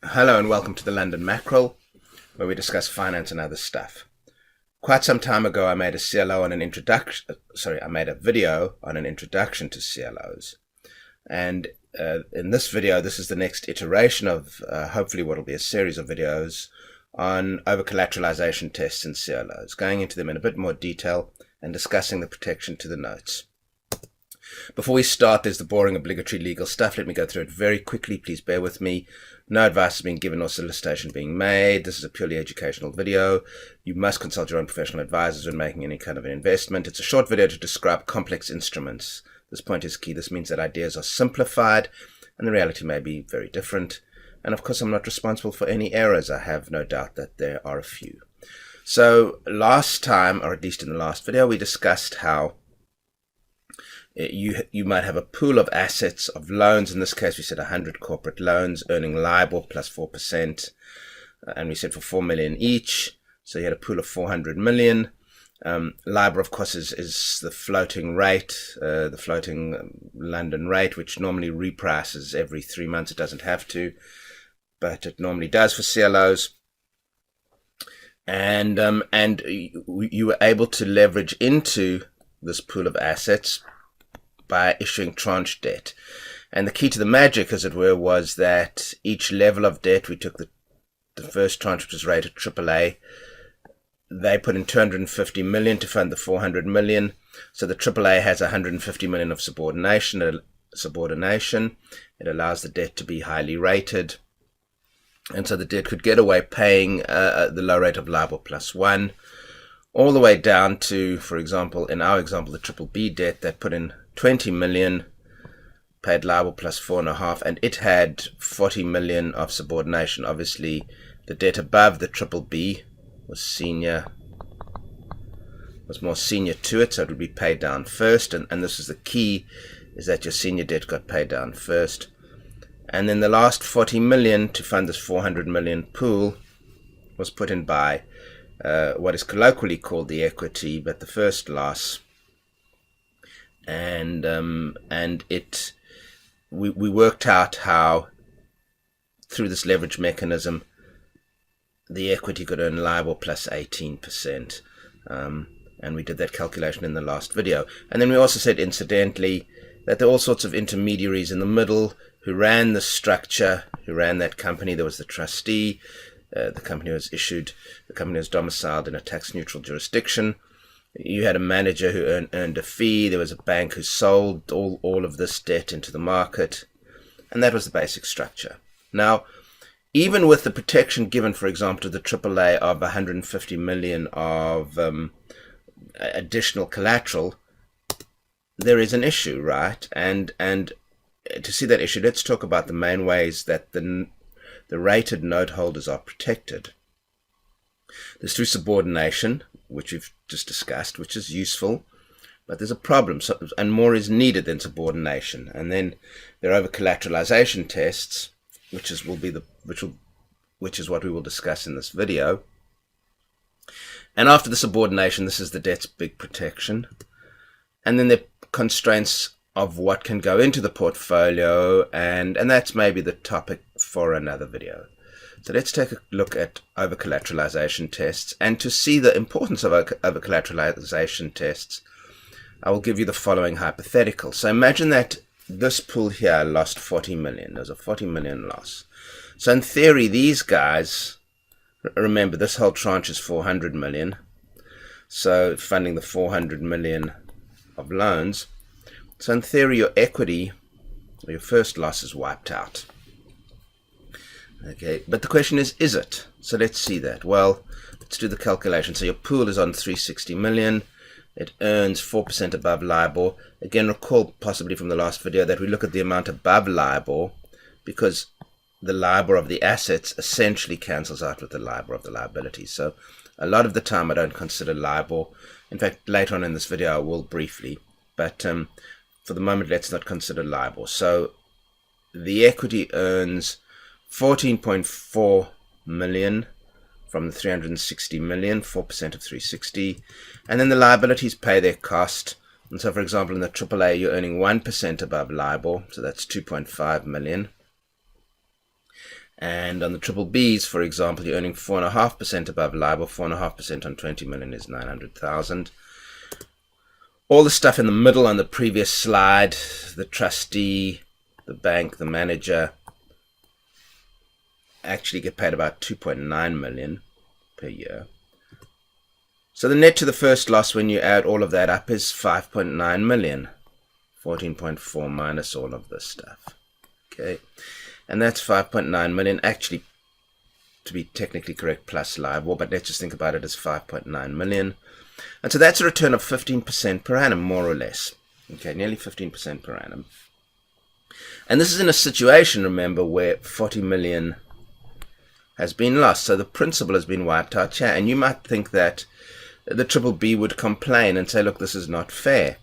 Hello and welcome to the London Mackerel, where we discuss finance and other stuff. Quite some time ago, I made a CLO on an introduction. I made a video on an introduction to CLOs, and in this video, this is the next iteration of hopefully what will be a series of videos on overcollateralisation tests in CLOs, going into them in a bit more detail and discussing the protection to the notes. Before we start, there's the boring obligatory legal stuff. Let me go through it very quickly. Please bear with me. No advice is being given or solicitation being made. This is a purely educational video. You must consult your own professional advisors when making any kind of an investment. It's a short video to describe complex instruments. This point is key. This means that ideas are simplified and the reality may be very different. And of course, I'm not responsible for any errors. I have no doubt that there are a few. So last time, or at least in the last video, we discussed how you might have a pool of assets, of loans. In this case, we said 100 corporate loans earning LIBOR plus 4%. And we said for 4 million each. So you had a pool of 400 million. LIBOR, of course, is the floating rate, the floating London rate, which normally reprices every 3 months. It doesn't have to, but it normally does for CLOs. And you were able to leverage into this pool of assets by issuing tranche debt. And the key to the magic, as it were, was that each level of debt, we took the first tranche, which was rated AAA, they put in 250 million to fund the 400 million. So the AAA has 150 million of subordination. It allows the debt to be highly rated. And so the debt could get away paying the low rate of LIBOR plus 1, all the way down to, for example, in our example, the BBB debt that put in 20 million, paid LIBOR plus 4.5, and it had 40 million of subordination. Obviously, the debt above the BBB was more senior to it, so it would be paid down first. And this is the key, is that your senior debt got paid down first. And then the last 40 million to fund this 400 million pool was put in by what is colloquially called the equity, but the first loss. And we worked out how through this leverage mechanism the equity could earn LIBOR plus 18%, and we did that calculation in the last video. And then we also said, incidentally, that there are all sorts of intermediaries in the middle who ran the structure, who ran that company. There was the trustee. The company was domiciled in a tax-neutral jurisdiction. You had a manager who earned a fee. There was a bank who sold all of this debt into the market. And that was the basic structure. Now, even with the protection given, for example, to the AAA of 150 million of additional collateral, there is an issue, right? And to see that issue, let's talk about the main ways that the rated note holders are protected. There's through subordination, which we've just discussed, which is useful, but there's a problem, and more is needed than subordination. And then there are overcollateralisation tests, which is what we will discuss in this video. And after the subordination, this is the debt's big protection. And then the constraints of what can go into the portfolio, and that's maybe the topic for another video. So let's take a look at overcollateralisation tests. And to see the importance of overcollateralisation tests, I will give you the following hypothetical. So imagine that this pool here lost 40 million. There's a 40 million loss. So in theory, these guys, remember this whole tranche is 400 million. So funding the 400 million of loans. So in theory, your equity, or your first loss, is wiped out. Okay, but the question is it? So let's see that. Well, let's do the calculation. So your pool is on 360 million. It earns 4% above LIBOR. Again, recall possibly from the last video that we look at the amount above LIBOR because the LIBOR of the assets essentially cancels out with the LIBOR of the liabilities. So a lot of the time I don't consider LIBOR. In fact, later on in this video I will briefly. But for the moment, let's not consider LIBOR. So the equity earns 14.4 million from the 360 million, 4% of 360. And then the liabilities pay their cost. And so, for example, in the AAA, you're earning 1% above LIBOR. So that's 2.5 million. And on the triple Bs, for example, you're earning 4.5% above LIBOR. 4.5% on 20 million is 900,000. All the stuff in the middle on the previous slide, the trustee, the bank, the manager, actually get paid about 2.9 million per year. So the net to the first loss when you add all of that up is 5.9 million. 14.4 minus all of this stuff. Okay, and that's 5.9 million, actually, to be technically correct, plus LIBOR, but let's just think about it as 5.9 million. And so that's a return of 15% per annum, more or less. Okay, nearly 15% per annum. And this is in a situation, remember, where 40 million has been lost. So the principal has been wiped out here. And you might think that the triple B would complain and say, look, this is not fair.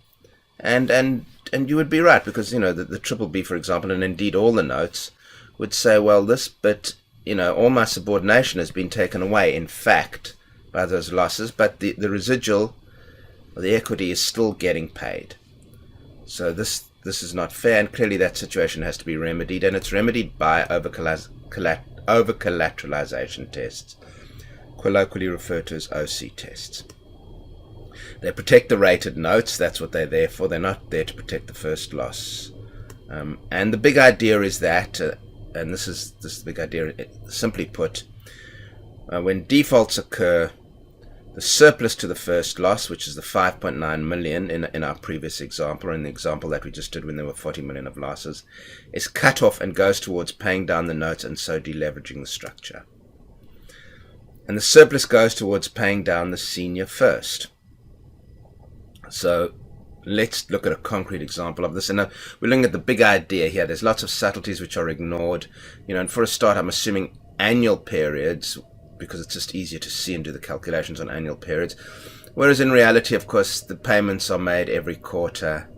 And you would be right, because, you know, the triple B, for example, and indeed all the notes, would say, well, this bit, you know, all my subordination has been taken away, in fact, by those losses, but the residual, or the equity, is still getting paid. So this is not fair, and clearly that situation has to be remedied, and it's remedied by overcollateralisation tests, colloquially referred to as OC tests. They protect the rated notes. That's what they're there for. They're not there to protect the first loss. And the big idea is that, and this is the big idea, simply put, when defaults occur, the surplus to the first loss, which is the 5.9 million in our previous example, or in the example that we just did when there were 40 million of losses, is cut off and goes towards paying down the notes and so deleveraging the structure. And the surplus goes towards paying down the senior first. So let's look at a concrete example of this. And we're looking at the big idea here. There's lots of subtleties which are ignored. You know, and for a start, I'm assuming annual periods, because it's just easier to see and do the calculations on annual periods. Whereas in reality, of course, the payments are made every quarter.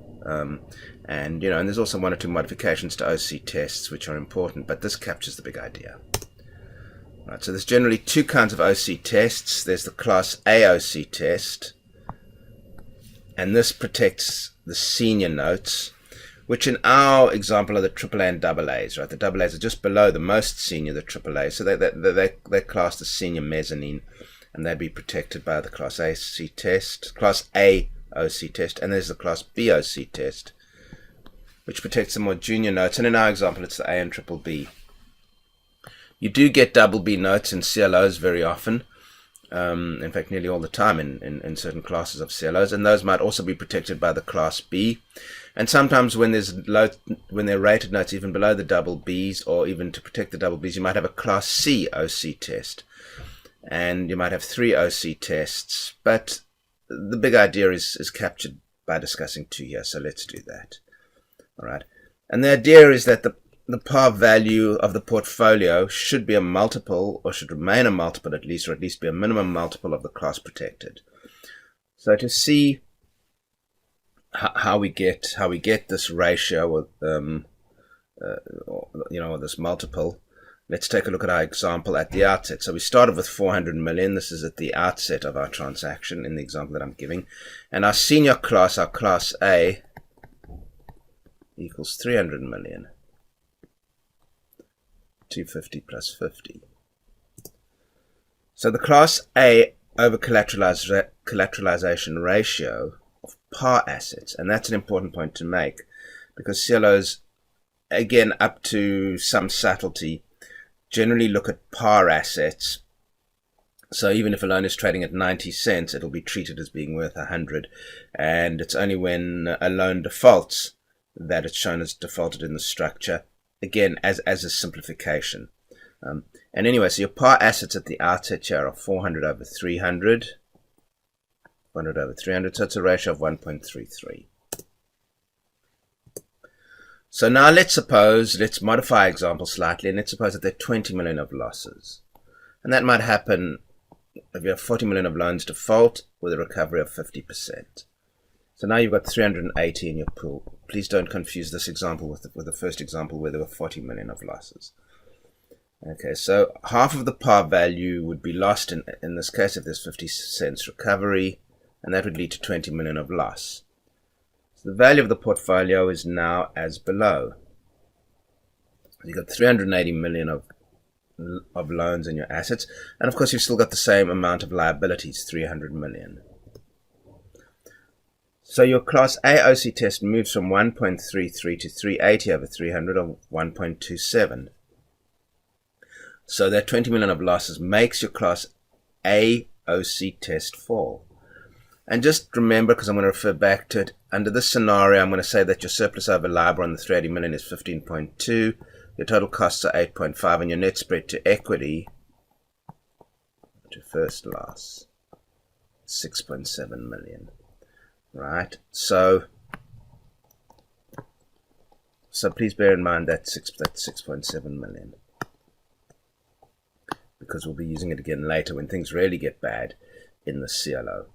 And, you know, and there's also one or two modifications to OC tests which are important, but this captures the big idea. Right, so there's generally two kinds of OC tests. There's the Class A OC test, and this protects the senior notes, which in our example are the AAA and AA's, right? The AA's are just below the most senior, the AAA, so they're classed as senior mezzanine, and they'd be protected by the Class A OC test, Class A OC test, and there's the Class B OC test, which protects the more junior notes, and in our example it's the A and triple B. You do get double B notes in CLOs very often. In fact, nearly all the time in certain classes of CLOs, and those might also be protected by the Class B. And sometimes when they're rated notes even below the double Bs, or even to protect the double Bs, you might have a Class C OC test, and you might have 3 OC tests. But the big idea is captured by discussing 2 here, so let's do that. All right, and the idea is that the par value of the portfolio should be a multiple, or should remain a multiple at least, or at least be a minimum multiple of the class protected. So to see how we get this ratio, or this multiple, let's take a look at our example at the outset. So we started with 400 million. This is at the outset of our transaction in the example that I'm giving, and our senior class, our Class A, equals 300 million. 250 plus 50. So the Class A over-collateralization ratio of par assets, and that's an important point to make, because CLOs, again, up to some subtlety, generally look at par assets. So even if a loan is trading at 90 cents, it'll be treated as being worth 100, and it's only when a loan defaults that it's shown as defaulted in the structure. Again, as a simplification. And anyway, so your par assets at the outset here are 400 over 300. 400 over 300, so it's a ratio of 1.33. So now let's modify our example slightly, and let's suppose that there are 20 million of losses. And that might happen if you have 40 million of loans default with a recovery of 50%. So now you've got 380 in your pool. Please don't confuse this example with the first example where there were 40 million of losses. Okay, so half of the par value would be lost in this case if there's 50 cents recovery, and that would lead to 20 million of loss. So the value of the portfolio is now as below. You've got 380 million of of loans and your assets. And of course, you've still got the same amount of liabilities, 300 million. So your Class A OC test moves from 1.33 to 380 over 300, or 1.27. So that 20 million of losses makes your Class A OC test fall. And just remember, because I'm going to refer back to it, under this scenario, I'm going to say that your surplus over LIBOR on the 380 million is 15.2, your total costs are 8.5, and your net spread to equity, to first loss, 6.7 million. Right? So please bear in mind that that's 6.7 million. Because we'll be using it again later when things really get bad in the CLO.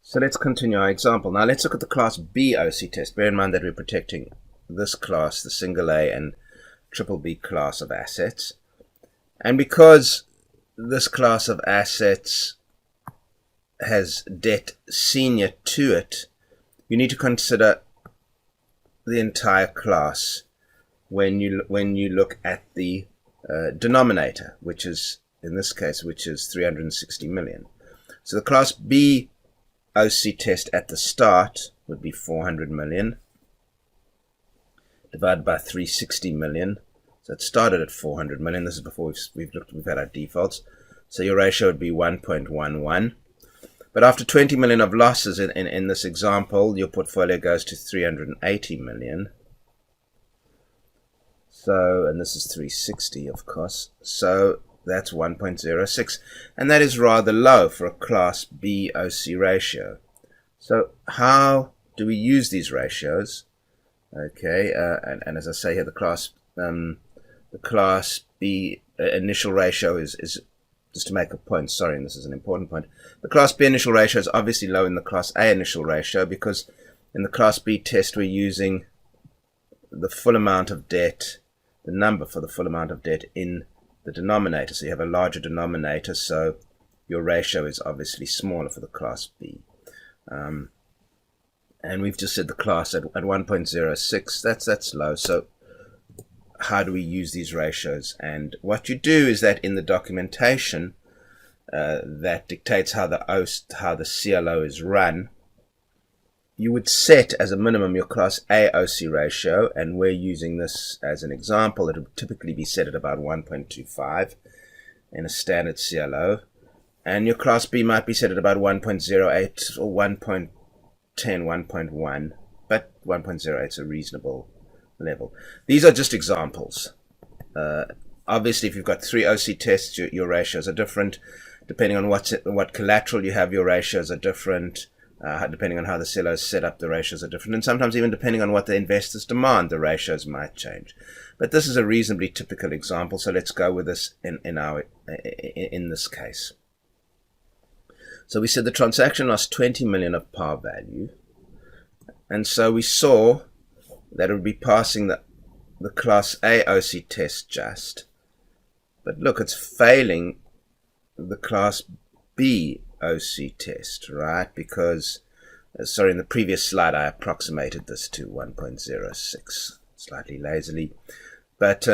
So let's continue our example. Now let's look at the Class B OC test. Bear in mind that we're protecting this class, the single A and triple B class of assets. And because this class of assets has debt senior to it, you need to consider the entire class when you look at the denominator, which is, in this case, which is 360 million. So the Class B OC test at the start would be 400 million divided by 360 million. So it started at 400 million. This is before we've had our defaults. So your ratio would be 1.11. But after 20 million of losses in this example, your portfolio goes to 380 million. So, and this is 360, of course. So that's 1.06. And that is rather low for a Class B OC ratio. So how do we use these ratios? Okay, and as I say here, the Class B initial ratio is just to make a point, sorry, and this is an important point. The Class B initial ratio is obviously low in the Class A initial ratio because in the Class B test we're using the full amount of debt, the number for the full amount of debt in the denominator. So you have a larger denominator, so your ratio is obviously smaller for the Class B. And we've just said the class at 1.06, that's low. So how do we use these ratios? And what you do is that in the documentation that dictates how the CLO is run, you would set as a minimum your Class A OC ratio, and we're using this as an example. It would typically be set at about 1.25 in a standard CLO, and your Class B might be set at about 1.08 or 1.10, 1.1, but 1.08 is a reasonable level. These are just examples. Obviously, if you've got 3 OC tests, your ratios are different. Depending on what collateral you have, your ratios are different. Depending on how the CLO is set up, the ratios are different. And sometimes even depending on what the investors demand, the ratios might change. But this is a reasonably typical example, so let's go with this in this case. So we said the transaction lost 20 million of par value. And so we saw that it would be passing the Class A OC test just. But look, it's failing the Class B OC test, right? Because, sorry, in the previous slide I approximated this to 1.06, slightly lazily. But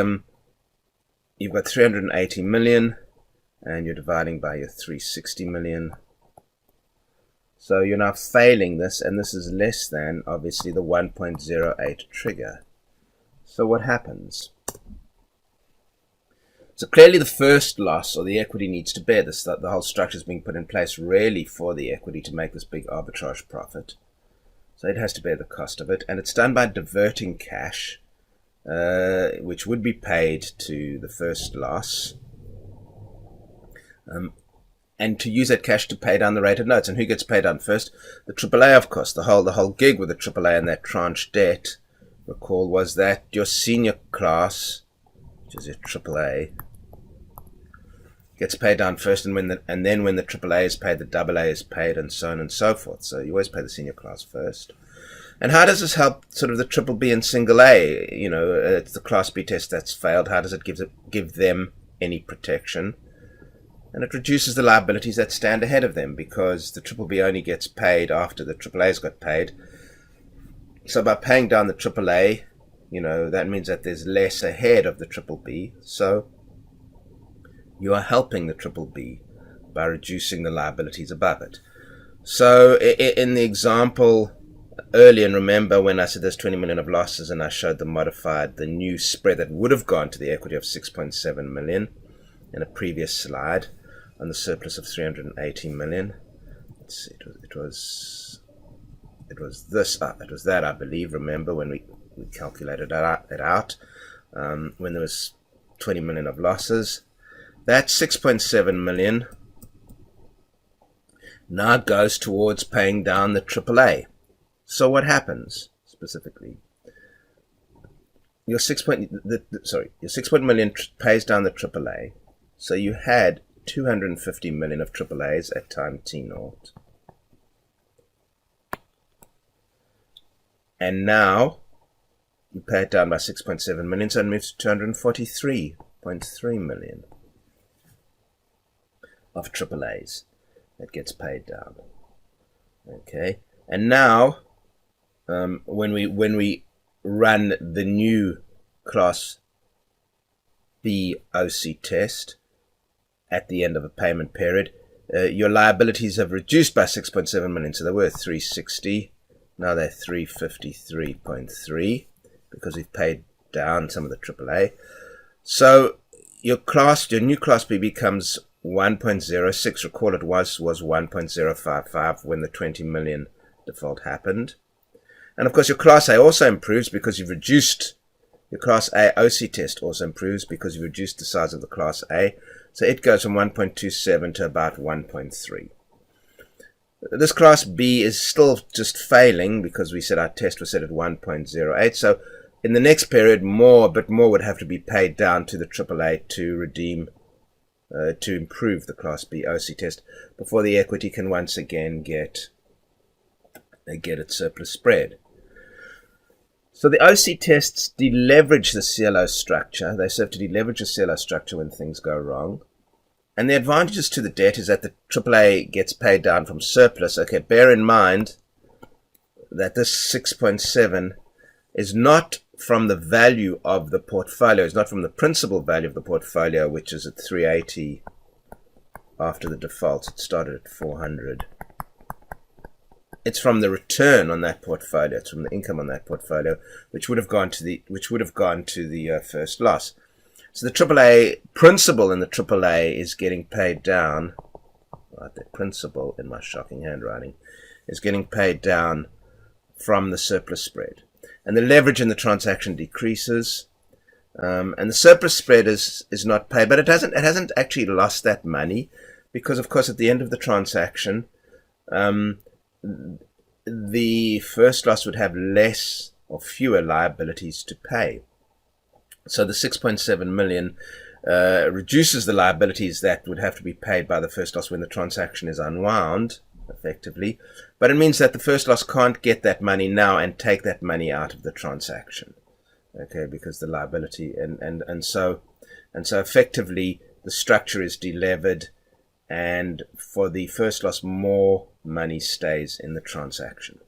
you've got 380 million, and you're dividing by your 360 million. So you're now failing this, and this is less than, obviously, the 1.08 trigger. So what happens? So clearly the first loss, or the equity, needs to bear this. The whole structure is being put in place really for the equity to make this big arbitrage profit. So it has to bear the cost of it. And it's done by diverting cash, which would be paid to the first loss. And to use that cash to pay down the rated notes. And who gets paid down first? The AAA, of course. The whole gig with the AAA and that tranche debt, recall, was that your senior class, which is your AAA, gets paid down first, and then when the AAA is paid, the AA is paid, and so on and so forth. So you always pay the senior class first. And how does this help sort of the triple B and single A? You know, it's the Class B test that's failed. How does it give them any protection? And it reduces the liabilities that stand ahead of them, because the triple B only gets paid after the AAA's got paid. So by paying down the AAA, that means that there's less ahead of the triple B. So you are helping the triple B by reducing the liabilities above it. So in the example earlier, and remember when I said there's 20 million of losses and I showed the new spread that would have gone to the equity of 6.7 million in a previous slide on the surplus of 380 million. Let's see, it was that, I believe, remember when we calculated that out, when there was 20 million of losses. That 6.7 million now goes towards paying down the AAA. So what happens specifically? Your 6 million pays down the AAA. So you had 250 million of AAAs at time T0. And now you pay it down by 6.7 million, so it moves to 243.3 million of AAAs that gets paid down. Okay, and now when we run the new Class B OC test at the end of a payment period, your liabilities have reduced by 6.7 million. So they were 360, now they're 353.3 because we've paid down some of the AAA. So your new Class B becomes 1.06. Recall it was 1.055 when the 20 million default happened. And of course your Class A also improves because you've reduced your Class A OC test also improves because you've reduced the size of the Class A. So it goes from 1.27 to about 1.3. This Class B is still just failing because we said our test was set at 1.08. So in the next period, a bit more would have to be paid down to the AAA to redeem, to improve the Class B OC test before the equity can once again get its surplus spread. So the OC tests deleverage the CLO structure. They serve to deleverage the CLO structure when things go wrong. And the advantages to the debt is that the AAA gets paid down from surplus. Okay, bear in mind that this 6.7 is not from the value of the portfolio. It's not from the principal value of the portfolio, which is at 380 after the default. It started at 400. It's from the return on that portfolio. It's from the income on that portfolio, which would have gone to the first loss. So the AAA principal in the AAA is getting paid down. Right, the principal in my shocking handwriting is getting paid down from the surplus spread, and the leverage in the transaction decreases, and the surplus spread is not paid, but it hasn't actually lost that money because, of course, at the end of the transaction, the first loss would have less or fewer liabilities to pay. So the 6.7 million reduces the liabilities that would have to be paid by the first loss when the transaction is unwound, effectively. But it means that the first loss can't get that money now and take that money out of the transaction. Okay, because the liability and so effectively the structure is delevered, and for the first loss more money stays in the transaction.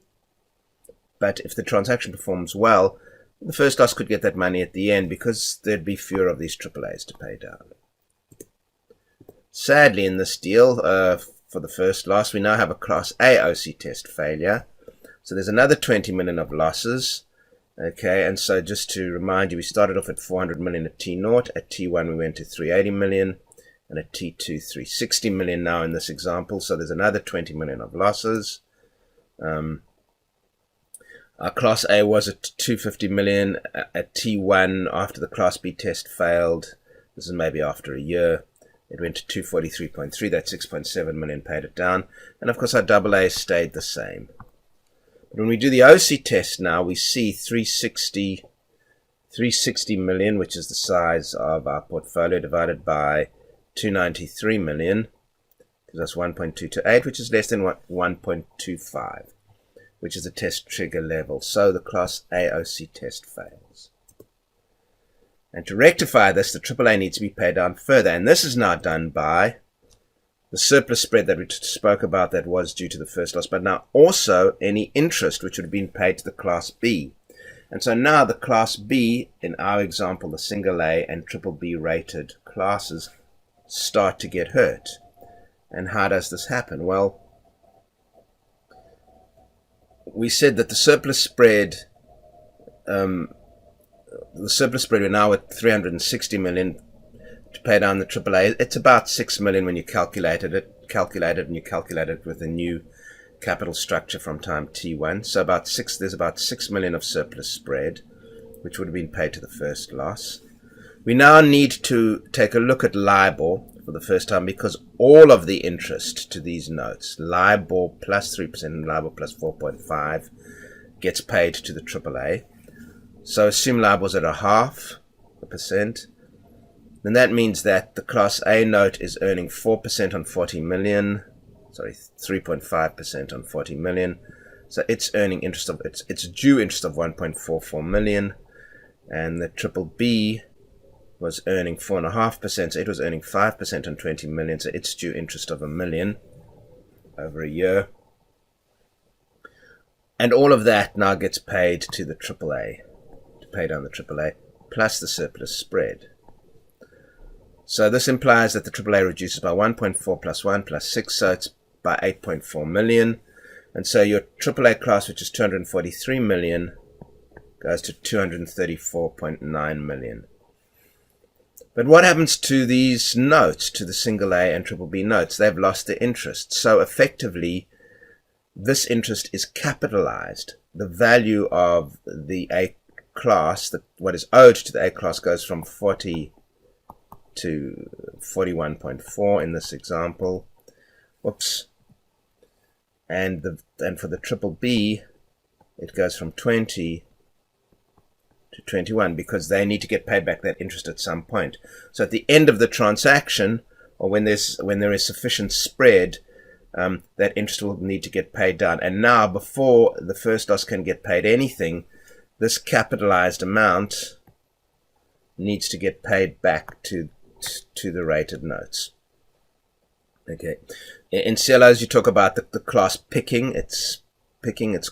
But if the transaction performs well, the first loss could get that money at the end because there'd be fewer of these AAAs to pay down. Sadly, in this deal, for the first loss, we now have a Class A OC test failure. So there's another 20 million of losses. Okay, and so just to remind you, we started off at 400 million at T0. At T1, we went to 380 million. And at T2, 360 million now in this example. So there's another 20 million of losses. Our Class A was at 250 million at T1 after the Class B test failed. This is maybe after a year. It went to 243.3. That 6.7 million paid it down. And of course our AA stayed the same. But when we do the OC test now, we see 360 million, which is the size of our portfolio, divided by 293 million, because that's 1.228, which is less than 1.25, which is the test trigger level. So the Class A OC test fails. And to rectify this, the AAA needs to be paid down further. And this is now done by the surplus spread that we spoke about that was due to the first loss, but now also any interest which would have been paid to the Class B. And so now the Class B, in our example, the single A and triple B rated classes, start to get hurt. And how does this happen? Well, we said that the surplus spread, we're now at 360 million to pay down the AAA. It's about 6 million when you calculate it with a new capital structure from time T1. So there's about 6 million of surplus spread, which would have been paid to the first loss. We now need to take a look at LIBOR for the first time, because all of the interest to these notes, LIBOR plus 3% and LIBOR plus 4.5, gets paid to the AAA. So assume LIBOR's at 0.5%. Then that means that the Class A note is earning 4% on 40 million. Sorry, 3.5% on 40 million. So it's earning interest of it's due interest of 1.44 million, and the triple B was earning 4.5%, so it was earning 5% on 20 million, so it's due interest of $1 million over a year. And all of that now gets paid to the AAA, to pay down the AAA, plus the surplus spread. So this implies that the AAA reduces by 1.4 plus 1 plus 6, so it's by 8.4 million. And so your AAA class, which is 243 million, goes to 234.9 million. But what happens to these notes, to the single A and triple B notes? They've lost their interest. So effectively, this interest is capitalized. The value of the A class, what is owed to the A class, goes from 40 to 41.4 in this example. Whoops. And for the triple B, it goes from 20 to 21, because they need to get paid back that interest at some point. So at the end of the transaction, or when there is sufficient spread, that interest will need to get paid down. And now, before the first loss can get paid anything, this capitalized amount needs to get paid back to the rated notes. Okay. In CLOs, you talk about the class picking. It's means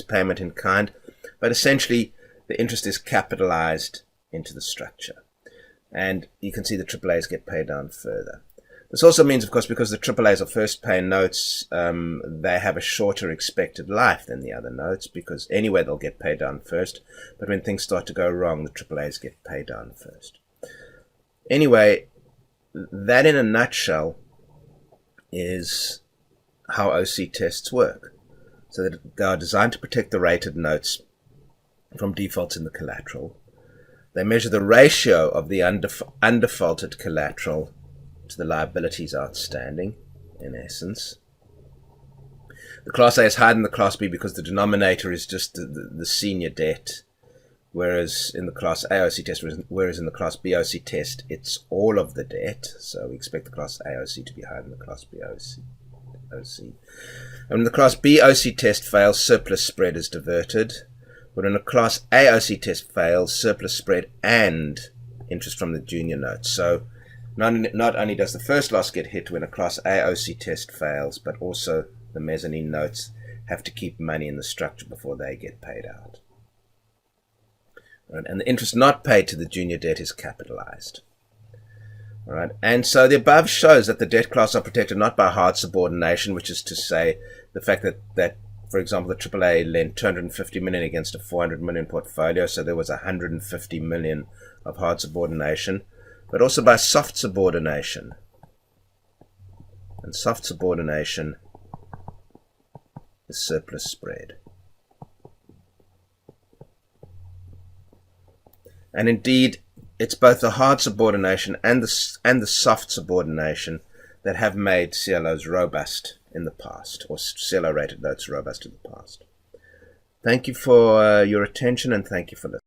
payment in kind, but essentially the interest is capitalized into the structure, and you can see the AAAs get paid down further. This also means, of course, because the AAAs are first pay notes, they have a shorter expected life than the other notes, because anyway they'll get paid down first, but when things start to go wrong, the AAAs get paid down first. Anyway, that in a nutshell is how OC tests work. So that they are designed to protect the rated notes from defaults in the collateral. They measure the ratio of the undefaulted collateral to the liabilities outstanding, in essence. The Class A is higher than the Class B because the denominator is just the senior debt, whereas in the Class A OC test, whereas in the Class B OC test, it's all of the debt. So we expect the Class A OC to be higher than the Class B OC. And when the Class B OC test fails, surplus spread is diverted. But when a Class A OC test fails, surplus spread and interest from the junior notes. So not only does the first loss get hit when a Class A OC test fails, but also the mezzanine notes have to keep money in the structure before they get paid out. Right? And the interest not paid to the junior debt is capitalized. All right? And so the above shows that the debt classes are protected not by hard subordination, which is to say the fact that for example, the AAA lent 250 million against a 400 million portfolio, so there was 150 million of hard subordination, but also by soft subordination. And soft subordination is surplus spread. And indeed, it's both the hard subordination and the soft subordination that have made CLOs robust in the past, or CLO rated notes robust in the past. Thank you for your attention, and thank you for listening.